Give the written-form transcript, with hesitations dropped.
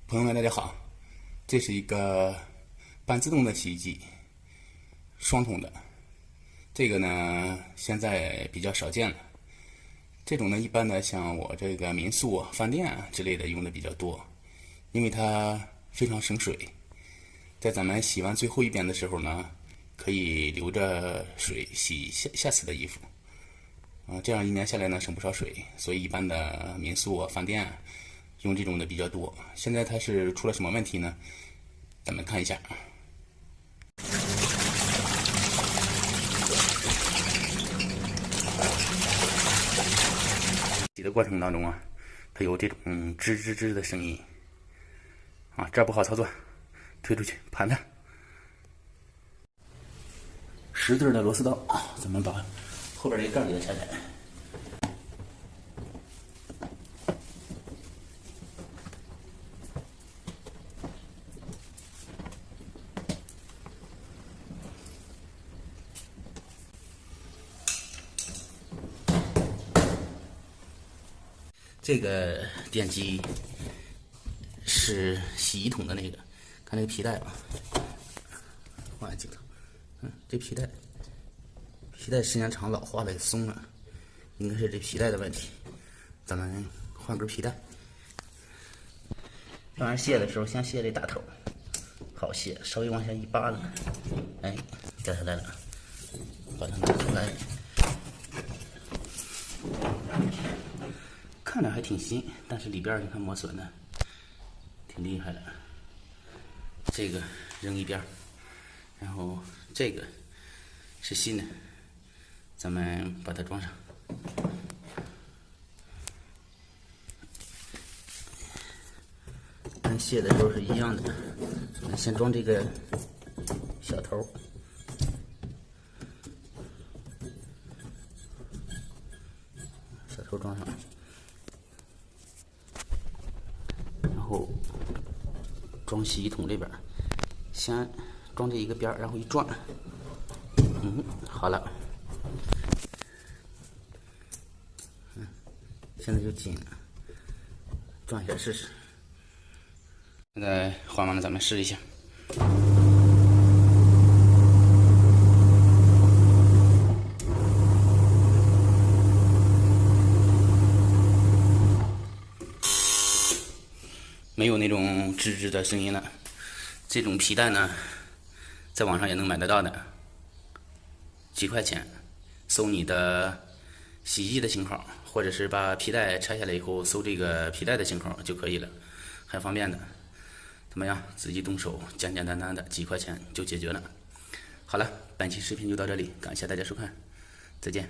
朋友们，大家好，这是一个半自动的洗衣机，双筒的。这个呢，现在比较少见了。这种呢，一般的像我这个民宿啊、饭店啊之类的用的比较多，因为它非常省水。在咱们洗完最后一遍的时候呢，可以留着水洗下次的衣服。这样一年下来呢，省不少水，所以一般的民宿啊、饭店啊用这种的比较多。现在它是出了什么问题呢？咱们看一下。洗的过程当中啊，它有这种吱吱吱的声音啊，这不好操作，推出去盘它。10对的螺丝刀，咱们把后边这个盖给它拆开。这个电机是洗衣桶的那个，看这个皮带吧，换镜头，这皮带时间长老化了，松了，应该是这皮带的问题。咱们换根皮带。这玩意卸的时候，先卸这大头，好卸，稍微往下一扒拉，哎，掉下来了，把它拿出来。看着还挺新，但是里边你看磨损的挺厉害的。这个扔一边，然后这个是新的，咱们把它装上。跟卸的时候是一样的，先装这个小头，小头装上。然后装洗衣桶这边，先装这一个边，然后一转，好了，现在就紧了，转一下试试。现在换完了，咱们试一下。没有那种吱吱的声音了。这种皮带呢，在网上也能买得到的，几块钱，搜你的洗衣机的型号，或者是把皮带拆下来以后搜这个皮带的型号就可以了，很方便的。怎么样？自己动手，简简单单的，几块钱就解决了。好了，本期视频就到这里，感谢大家收看，再见。